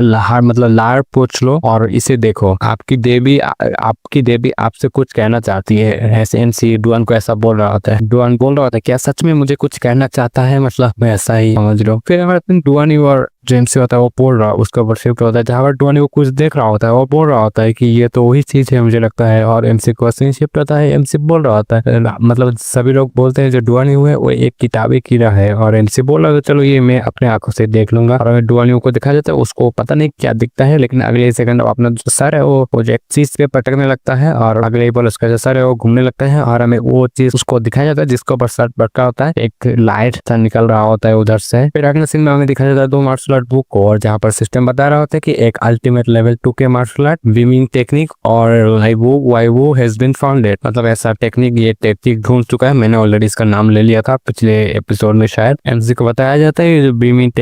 लार पूछ लो और इसे देखो आपकी देवी आपसे कुछ कहना चाहती है, ऐसे एमसी डुआन को ऐसा बोल रहा होता है। डुआन बोल रहा होता है क्या सच में मुझे कुछ कहना चाहता है, मतलब मैं ऐसा ही समझ रहा हूँ। फिर हमारे डुआन और जो एमसी होता है वो बोल रहा है उसके ऊपर शिफ्ट होता है जहाँ पर डुआन वो कुछ देख रहा होता है, वो बोल रहा होता है कि ये तो वही चीज है मुझे लगता है। और एमसी को शिफ्ट होता है, एमसी बोल रहा होता है मतलब सभी लोग बोलते हैं जो डुआन है वो एक किताबी कीड़ा है और एमसी बोल रहा है चलो ये मैं अपने आंखों से देख लूंगा। और डुआन को दिखाया जाता है उसको पता नहीं क्या दिखता है, लेकिन अगले सेकंड अपना जो सर है वो जो एक चीज पे पटकने लगता है और अगले पल उसका जो सर है वो घूमने लगता है और हमें वो चीज उसको दिखाया जाता है जिसके ऊपर सर पटका होता है, एक लाइट सा निकल रहा होता है उधर से। फिर अगले सीन में हमें दिखाया जाता है 2 मार्शल आर्ट बुक को और जहाँ पर सिस्टम बता रहा होता है कि एक अल्टीमेट लेवल 2 के मार्शल आर्ट विमिंग टेक्निक और वाइवो हैज बीन फाउंडेड, मतलब ऐसा टेक्निक ये टेक्निक ढूंढ चुका है, मैंने ऑलरेडी इसका नाम ले लिया था पिछले एपिसोड में शायद। एमसी को बताया जाता है जो बीमिंग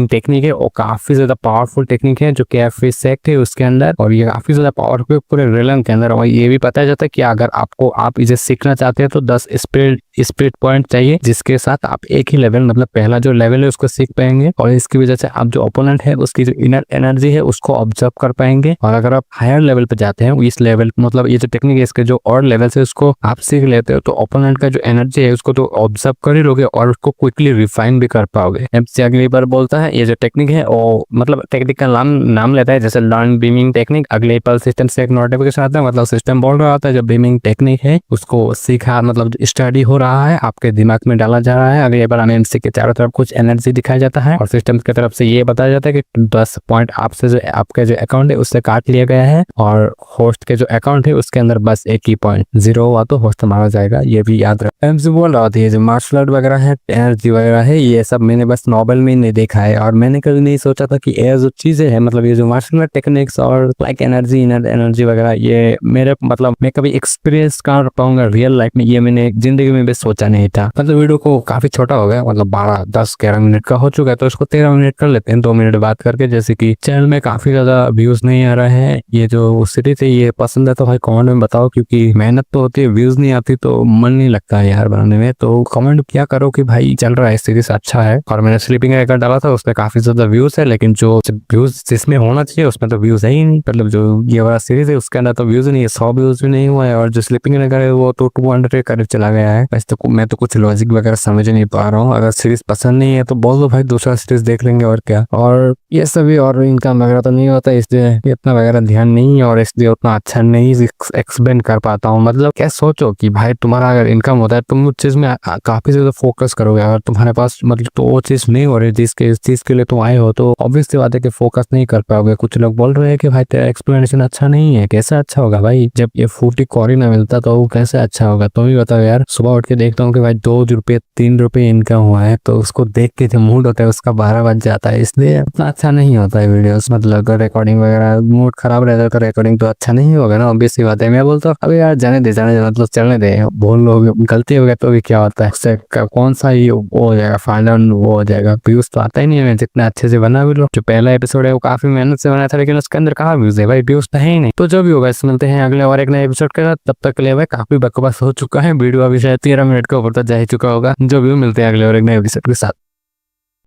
टेक्निक है वो काफी ज्यादा पावरफुल टेक्निक है जो कैफे सेक्ट है उसके अंदर और ये काफी ज्यादा पावरफुल पूरे रियलम के अंदर। और ये भी बताया जाता है कि अगर आप इसे सीखना चाहते हैं तो 10 स्पिरिट पॉइंट चाहिए जिसके साथ आप एक ही लेवल मतलब पहला जो लेवल है उसको सीख पाएंगे और इसकी वजह से आप जो ओपोनेंट है उसकी जो इनर एनर्जी है उसको ऑब्जर्व कर पाएंगे। और अगर आप हायर लेवल पे जाते हैं इस लेवल मतलब ये जो टेक्निक है इसके जो और लेवल से उसको आप सीख लेते हो तो ओपोनेंट का जो एनर्जी है उसको तो ऑब्जर्व कर ही लोगे और उसको क्विकली रिफाइन भी कर पाओगे। एमसी अगली बार बोलता है ये जो टेक्निक है वो मतलब टेक्निक का नाम लेता है जैसे लर्न बीमिंग टेक्निक। अगले पल सिस्टम से एक नोटिफिकेशन आता है, मतलब सिस्टम बोल रहा होता है जो बीमिंग टेक्निक है उसको सीखा मतलब स्टडी हो रहा है आपके दिमाग में डाला जा रहा है। अगले बार एमसी के चारों तरफ कुछ एनर्जी दिखाया जाता है और सिस्टम की तरफ से ये बताया जाता है कि 10 पॉइंट आपसे जो आपके जो अकाउंट है उससे काट लिया गया है और होस्ट के जो अकाउंट है उसके अंदर बस एक ही पॉइंट 0 हुआ तो होस्ट मारा जाएगा, ये भी याद रखो। एमसी बोल रहा था ये जो मार्शल आर्ट वगैरह है एनर्जी वगैरह है ये सब मैंने बस नॉवेल में नहीं देखा है और मैंने कभी नहीं सोचा था कि ये जो चीजें है मतलब ये जो मार्शल आर्ट टेक्निक्स और लाइक एनर्जी एनर्जी वगैरह ये मेरे मतलब मैं कभी एक्सपीरियंस कर पाऊंगा रियल लाइफ में, ये मैंने जिंदगी में सोचा नहीं था। मतलब वीडियो को काफी छोटा हो गया, मतलब 12-10-11 मिनट का हो चुका है, तो इसको 13 मिनट कर लेते हैं, 2 मिनट बात करके। जैसे कि चैनल में काफी ज्यादा व्यूज नहीं आ रहे हैं। ये जो सीरीज है ये पसंद है तो भाई कमेंट में बताओ, क्योंकि मेहनत तो होती है, व्यूज नहीं आती तो मन नहीं लगता है यार बनाने में। तो कमेंट क्या करो कि भाई चल रहा है, सीरीज अच्छा है। और मैंने स्लीपिंग एकर डाला था, उसमें काफी ज्यादा व्यूज है, लेकिन जो व्यूज जिसमें होना चाहिए उसमें तो व्यूज है ही नहीं। मतलब जो ये वाला सीरीज है उसके अंदर तो व्यूज नहीं है, 100 व्यूज भी नहीं हुआ है। और जो स्लीपिंग एकर है वो तो 200 के करीब चला गया है। वैसे तो मैं तो कुछ लॉजिक वगैरह समझ नहीं पा रहा हूँ। अगर सीरीज पसंद नहीं है तो बोल दो भाई, दूसरा सीरीज देख लेंगे और क्या। और ये सभी और इनकम वगैरह तो नहीं होता, इसलिए इतना वगैरह ध्यान नहीं है और इसलिए उतना अच्छा नहीं एक्सप्लेन कर पाता हूँ। मतलब क्या सोचो कि भाई तुम्हारा अगर इनकम होता है तुम उस चीज में काफी ज्यादा फोकस करोगे। अगर तुम्हारे पास मतलब तो वो चीज नहीं हो रही जिसके इस चीज के लिए तुम आए हो, तो ऑब्वियस सी बात है कि फोकस नहीं कर पाओगे। कुछ लोग बोल रहे हैं कि भाई तेरा एक्सप्लेनेशन अच्छा नहीं है। कैसे अच्छा होगा भाई, जब ये फूटी कौड़ी ना मिलता तो वो कैसे अच्छा होगा, तुम ही बताओ यार। सुबह उठ के देखता हूँ कि भाई 2 रुपये 3 रुपये इनकम हुआ है, तो उसको देख के जो मूड होता है उसका 12 बज जाता है, इसलिए उतना अच्छा नहीं होता है वीडियोस। मतलब रिकॉर्डिंग वगैरह मूड खराब रहता है तो रिकॉर्डिंग तो अच्छा नहीं होगा ना, ऑब्वियस सी बात है। मैं बोलता हूँ अभी यार जाने दे मतलब चलने दे, बोल लो गलती हो गया तो भी क्या होता है, उससे कौन सा ही वो हो जाएगा, फाइनल वो हो जाएगा। व्यूज तो आता ही नहीं है, मैं जितना अच्छे से बना भी लो। जो पहला एपिसोड है वो काफी मेहनत से बना था, लेकिन उसके अंदर कहाँ व्यूज है भाई, व्यूज तो है ही नहीं। तो जो भी होगा इस मिलते हैं अगले और एक नए एपिसोड के साथ। तब तक के लिए भाई काफी बकवास हो चुका है वीडियो, अभी शायद 13 मिनट के ऊपर तो जा ही चुका होगा। जो भी मिलते हैं अगले और एक नए एपिसोड के साथ।